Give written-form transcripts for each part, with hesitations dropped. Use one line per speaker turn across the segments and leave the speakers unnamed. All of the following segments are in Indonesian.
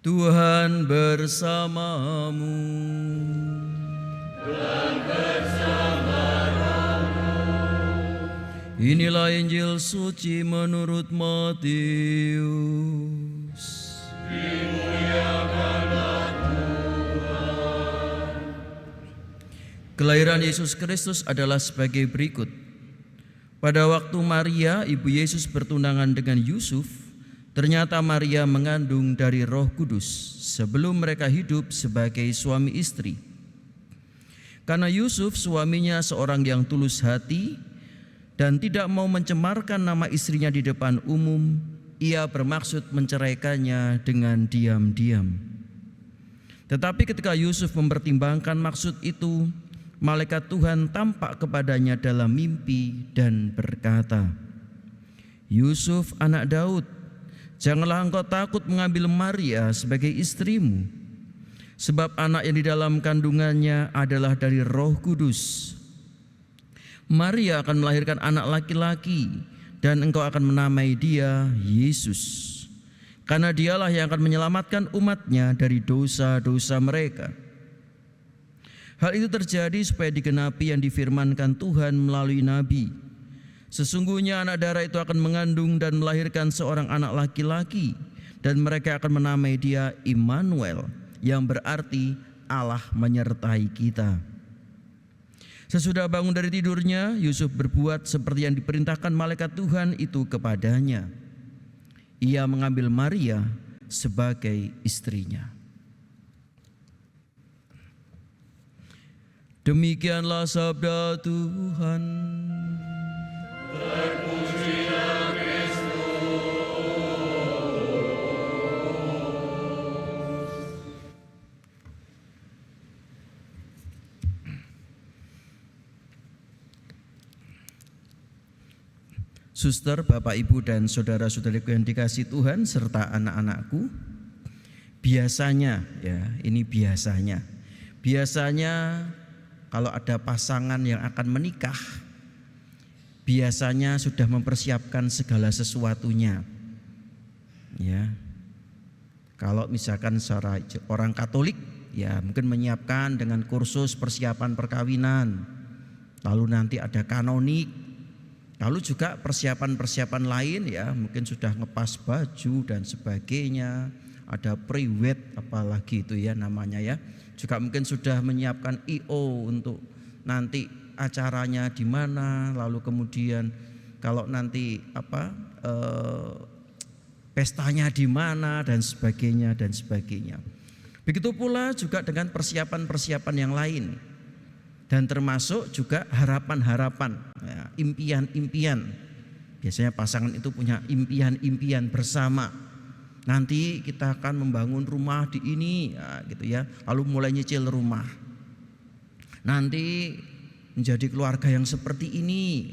Tuhan bersamamu.
Dan bersama rohmu.
Inilah Injil suci menurut Matius.
Dimuliakanlah Tuhan.
Kelahiran Yesus Kristus adalah sebagai berikut. Pada waktu Maria, ibu Yesus bertunangan dengan Yusuf, ternyata Maria mengandung dari Roh Kudus sebelum mereka hidup sebagai suami istri. Karena Yusuf suaminya seorang yang tulus hati dan tidak mau mencemarkan nama istrinya di depan umum, ia bermaksud menceraikannya dengan diam-diam. Tetapi ketika Yusuf mempertimbangkan maksud itu, malaikat Tuhan tampak kepadanya dalam mimpi dan berkata, "Yusuf anak Daud, janganlah engkau takut mengambil Maria sebagai istrimu, sebab anak yang di dalam kandungannya adalah dari Roh Kudus. Maria akan melahirkan anak laki-laki dan engkau akan menamai dia Yesus, karena dialah yang akan menyelamatkan umatnya dari dosa-dosa mereka." Hal itu terjadi supaya digenapi yang difirmankan Tuhan melalui nabi. Sesungguhnya anak darah itu akan mengandung dan melahirkan seorang anak laki-laki, dan mereka akan menamai dia Immanuel, yang berarti Allah menyertai kita. Sesudah bangun dari tidurnya, Yusuf berbuat seperti yang diperintahkan malaikat Tuhan itu kepadanya. Ia mengambil Maria sebagai istrinya. Demikianlah sabda Tuhan.
Terpujilah Kristus.
Suster, Bapak, Ibu, dan saudara-saudariku yang dikasihi Tuhan serta anak-anakku, biasanya kalau ada pasangan yang akan menikah, biasanya sudah mempersiapkan segala sesuatunya. Ya. Kalau misalkan seorang orang Katolik, ya mungkin menyiapkan dengan kursus persiapan perkawinan. Lalu nanti ada kanonik. Lalu juga persiapan-persiapan lain, ya mungkin sudah ngepas baju dan sebagainya. Ada pre-wed apalagi itu ya namanya ya. Juga mungkin sudah menyiapkan I.O. untuk nanti acaranya di mana, lalu kemudian kalau nanti pestanya di mana dan sebagainya dan sebagainya. Begitu pula juga dengan persiapan-persiapan yang lain, dan termasuk juga harapan-harapan, ya, impian-impian. Biasanya pasangan itu punya impian-impian bersama. Nanti kita akan membangun rumah di ini, ya, gitu ya. Lalu mulai nyicil rumah. Nanti menjadi keluarga yang seperti ini,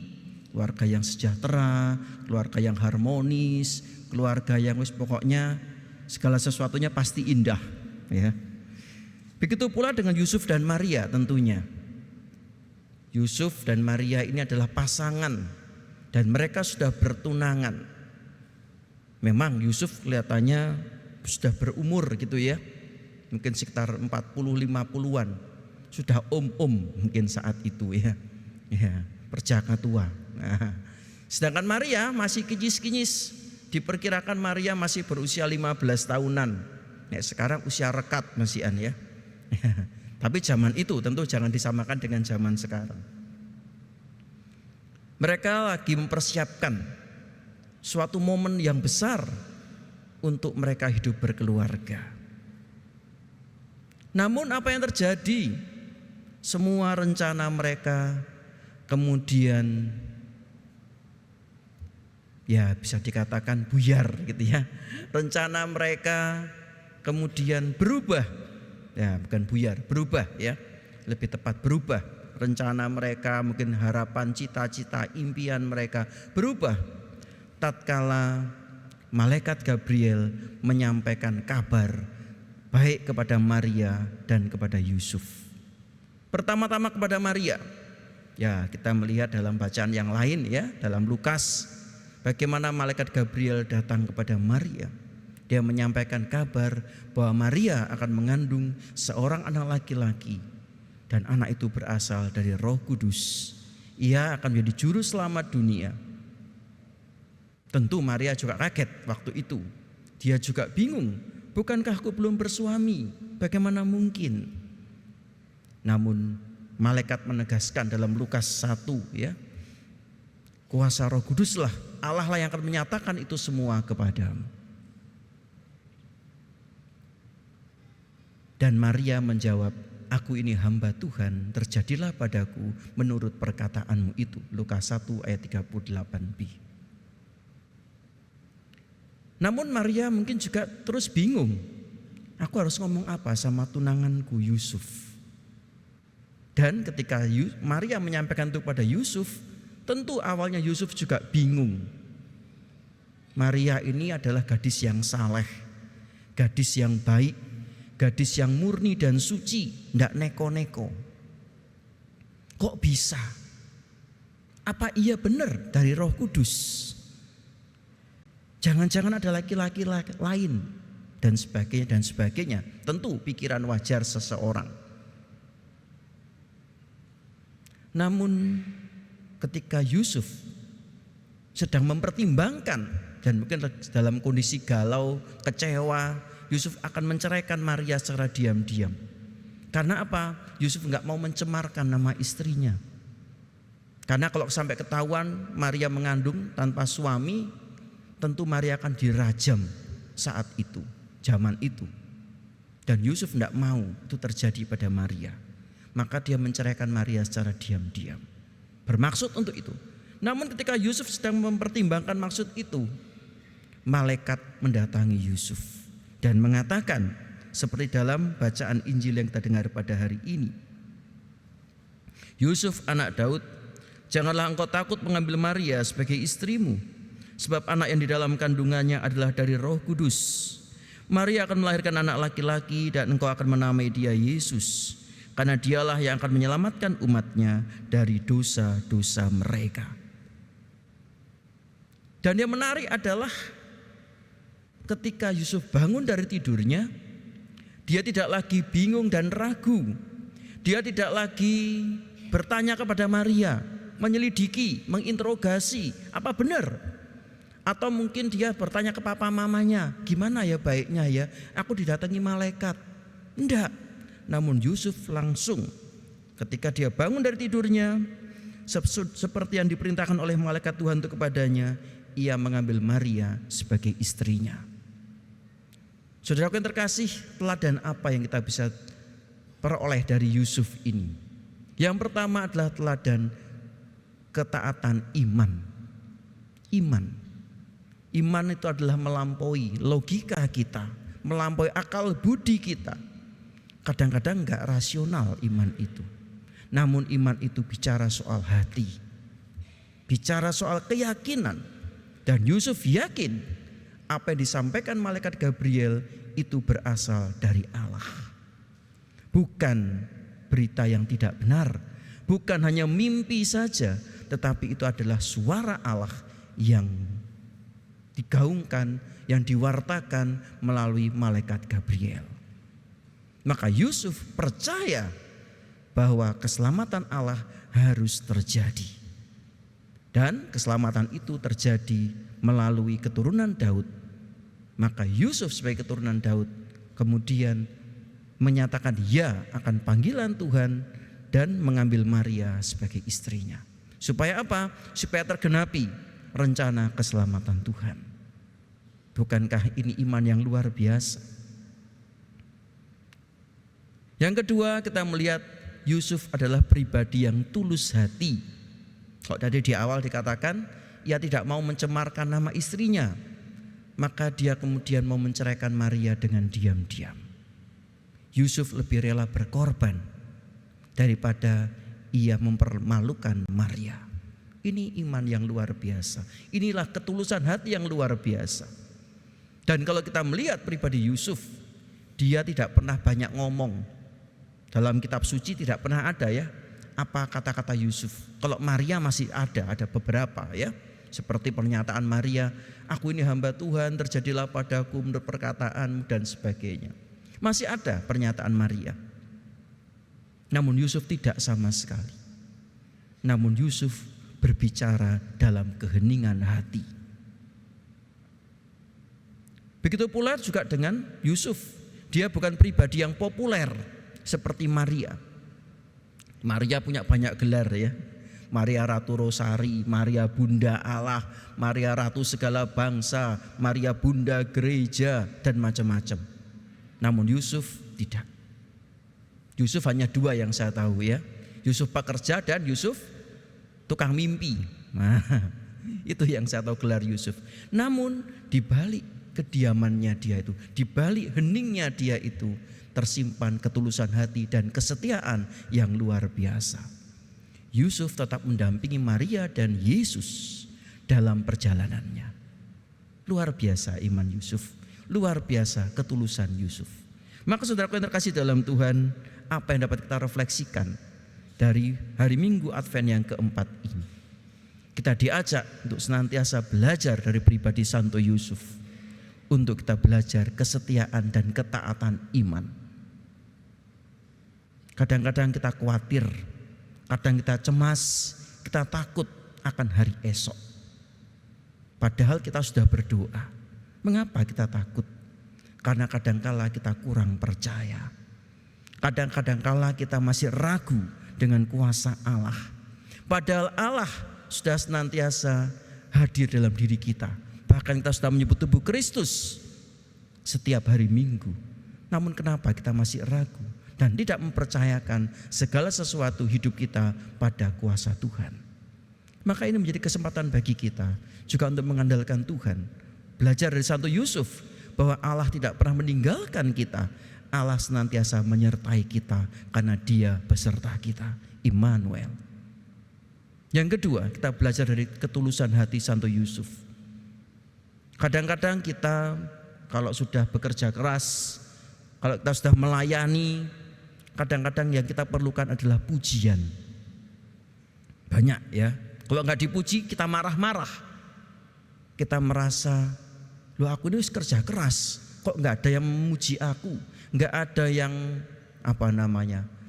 keluarga yang sejahtera, keluarga yang harmonis, keluarga yang pokoknya segala sesuatunya pasti indah, ya. Begitu pula dengan Yusuf dan Maria tentunya. Yusuf dan Maria ini adalah pasangan dan mereka sudah bertunangan. Memang Yusuf kelihatannya sudah berumur gitu ya. Mungkin sekitar 40-50-an. Sudah om-om mungkin saat itu ya. Ya, perjaka tua. Nah, sedangkan Maria masih kinyis-kinyis. Diperkirakan Maria masih berusia 15 tahunan. Ya, sekarang usia rekat masihan ya. Tapi zaman itu tentu jangan disamakan dengan zaman sekarang. Mereka lagi mempersiapkan suatu momen yang besar untuk mereka hidup berkeluarga. Namun apa yang terjadi? Semua rencana mereka kemudian ya bisa dikatakan buyar gitu ya. Rencana mereka kemudian berubah. Ya, bukan buyar, berubah ya. Lebih tepat berubah. Rencana mereka, mungkin harapan, cita-cita, impian mereka berubah tatkala malaikat Gabriel menyampaikan kabar baik kepada Maria dan kepada Yusuf. Pertama-tama kepada Maria. Ya, kita melihat dalam bacaan yang lain ya, dalam Lukas, bagaimana malaikat Gabriel datang kepada Maria Dia menyampaikan kabar bahwa Maria akan mengandung seorang anak laki-laki, dan anak itu berasal dari Roh Kudus. Ia akan menjadi juru selamat dunia. Tentu Maria juga kaget waktu itu. Dia juga bingung, bukankah aku belum bersuami? Bagaimana mungkin? Namun malaikat menegaskan dalam Lukas 1 ya, kuasa Roh Kuduslah, Allah lah yang akan menyatakan itu semua kepadamu. Dan Maria menjawab, aku ini hamba Tuhan, terjadilah padaku menurut perkataanmu itu. Lukas 1 ayat 38b. Namun Maria mungkin juga terus bingung. Aku harus ngomong apa sama tunanganku Yusuf? Dan ketika Maria menyampaikan itu pada Yusuf, tentu awalnya Yusuf juga bingung. Maria ini adalah gadis yang saleh, gadis yang baik, gadis yang murni dan suci, tidak neko-neko. Kok bisa? Apa iya benar dari Roh Kudus? Jangan-jangan ada laki-laki lain dan sebagainya. Tentu pikiran wajar seseorang. Namun ketika Yusuf sedang mempertimbangkan dan mungkin dalam kondisi galau, kecewa, Yusuf akan menceraikan Maria secara diam-diam. Karena apa? Yusuf enggak mau mencemarkan nama istrinya. Karena kalau sampai ketahuan Maria mengandung tanpa suami, tentu Maria akan dirajam saat itu, zaman itu. Dan Yusuf enggak mau itu terjadi pada Maria. Maka dia menceraikan Maria secara diam-diam. Bermaksud untuk itu. Namun ketika Yusuf sedang mempertimbangkan maksud itu, malaikat mendatangi Yusuf dan mengatakan seperti dalam bacaan Injil yang kita dengar pada hari ini. Yusuf anak Daud, janganlah engkau takut mengambil Maria sebagai istrimu, sebab anak yang di dalam kandungannya adalah dari Roh Kudus. Maria akan melahirkan anak laki-laki dan engkau akan menamai dia Yesus, karena dialah yang akan menyelamatkan umatnya dari dosa-dosa mereka. Dan yang menarik adalah ketika Yusuf bangun dari tidurnya, dia tidak lagi bingung dan ragu. Dia tidak lagi bertanya kepada Maria, menyelidiki, menginterogasi, apa benar? Atau mungkin dia bertanya ke papa mamanya, gimana ya baiknya ya, aku didatangi malaikat. Enggak. Namun Yusuf langsung ketika dia bangun dari tidurnya, seperti yang diperintahkan oleh malaikat Tuhan itu kepadanya, ia mengambil Maria sebagai istrinya. Saudaraku yang terkasih, teladan apa yang kita bisa peroleh dari Yusuf ini? Yang pertama adalah teladan ketaatan iman. Iman itu adalah melampaui logika kita, melampaui akal budi kita. Kadang-kadang enggak rasional iman itu. Namun iman itu bicara soal hati, bicara soal keyakinan. Dan Yusuf yakin apa yang disampaikan malaikat Gabriel itu berasal dari Allah. Bukan berita yang tidak benar, bukan hanya mimpi saja, tetapi itu adalah suara Allah yang digaungkan, yang diwartakan melalui malaikat Gabriel. Maka Yusuf percaya bahwa keselamatan Allah harus terjadi. Dan keselamatan itu terjadi melalui keturunan Daud. Maka Yusuf sebagai keturunan Daud kemudian menyatakan ya akan panggilan Tuhan dan mengambil Maria sebagai istrinya. Supaya apa? Supaya tergenapi rencana keselamatan Tuhan. Bukankah ini iman yang luar biasa? Yang kedua, kita melihat Yusuf adalah pribadi yang tulus hati. Kalau tadi di awal dikatakan ia tidak mau mencemarkan nama istrinya, maka dia kemudian mau menceraikan Maria dengan diam-diam. Yusuf lebih rela berkorban daripada ia mempermalukan Maria. Ini iman yang luar biasa. Inilah ketulusan hati yang luar biasa. Dan kalau kita melihat pribadi Yusuf, dia tidak pernah banyak ngomong. Dalam kitab suci tidak pernah ada ya apa kata-kata Yusuf. Kalau Maria masih ada beberapa ya. Seperti pernyataan Maria, aku ini hamba Tuhan, terjadilah padaku menurut perkataanmu dan sebagainya. Masih ada pernyataan Maria. Namun Yusuf tidak sama sekali. Namun Yusuf berbicara dalam keheningan hati. Begitu pula juga dengan Yusuf. Dia bukan pribadi yang populer seperti Maria. Maria punya banyak gelar ya. Maria Ratu Rosari, Maria Bunda Allah, Maria Ratu segala bangsa, Maria Bunda Gereja, dan macam-macam. Namun Yusuf tidak. Yusuf hanya dua yang saya tahu ya. Yusuf pekerja dan Yusuf tukang mimpi. Nah, itu yang saya tahu gelar Yusuf. Namun di balik kediamannya dia itu, di balik heningnya dia itu, tersimpan ketulusan hati dan kesetiaan yang luar biasa. Yusuf tetap mendampingi Maria dan Yesus dalam perjalanannya. Luar biasa iman Yusuf, luar biasa ketulusan Yusuf. Maka saudaraku yang terkasih dalam Tuhan, apa yang dapat kita refleksikan dari hari Minggu Advent yang keempat ini? Kita diajak untuk senantiasa belajar dari pribadi Santo Yusuf, untuk kita belajar kesetiaan dan ketaatan iman. Kadang-kadang kita khawatir, kadang kita cemas, kita takut akan hari esok. Padahal kita sudah berdoa. Mengapa kita takut? Karena kadangkala kita kurang percaya. Kadang-kadang kala kita masih ragu dengan kuasa Allah. Padahal Allah sudah senantiasa hadir dalam diri kita. Bahkan kita sudah menyebut tubuh Kristus setiap hari Minggu. Namun kenapa kita masih ragu dan tidak mempercayakan segala sesuatu hidup kita pada kuasa Tuhan? Maka ini menjadi kesempatan bagi kita juga untuk mengandalkan Tuhan. Belajar dari Santo Yusuf bahwa Allah tidak pernah meninggalkan kita. Allah senantiasa menyertai kita karena Dia beserta kita. Immanuel. Yang kedua, kita belajar dari ketulusan hati Santo Yusuf. Kadang-kadang kita kalau sudah bekerja keras, kalau kita sudah melayani, kadang-kadang yang kita perlukan adalah pujian. Banyak ya. Kalau nggak dipuji kita marah-marah. Kita merasa, loh aku ini kerja keras, kok nggak ada yang memuji aku, nggak ada yang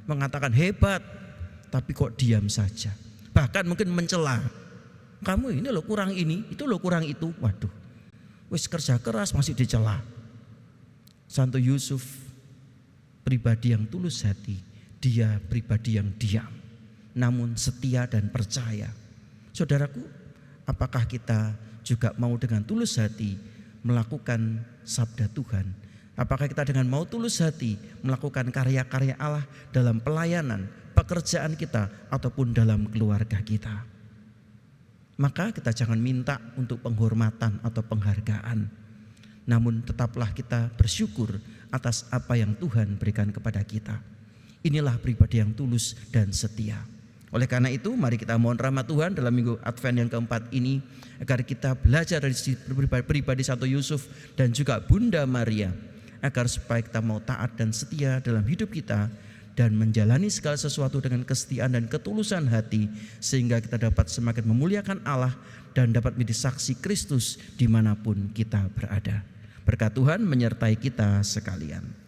mengatakan hebat, tapi kok diam saja. Bahkan mungkin mencela. Kamu ini loh kurang ini, itu loh kurang itu. Waduh, wis kerja keras masih dicela. Santo Yusuf pribadi yang tulus hati, dia pribadi yang diam, namun setia dan percaya. Saudaraku, apakah kita juga mau dengan tulus hati melakukan sabda Tuhan? Apakah kita dengan mau tulus hati melakukan karya-karya Allah dalam pelayanan, pekerjaan kita, ataupun dalam keluarga kita? Maka kita jangan minta untuk penghormatan atau penghargaan. Namun tetaplah kita bersyukur atas apa yang Tuhan berikan kepada kita. Inilah pribadi yang tulus dan setia. Oleh karena itu mari kita mohon rahmat Tuhan dalam minggu Advent yang keempat ini, agar kita belajar dari pribadi Santo Yusuf dan juga Bunda Maria, agar supaya kita mau taat dan setia dalam hidup kita dan menjalani segala sesuatu dengan kesetiaan dan ketulusan hati, sehingga kita dapat semakin memuliakan Allah dan dapat menjadi saksi Kristus dimanapun kita berada. Berkat Tuhan menyertai kita sekalian.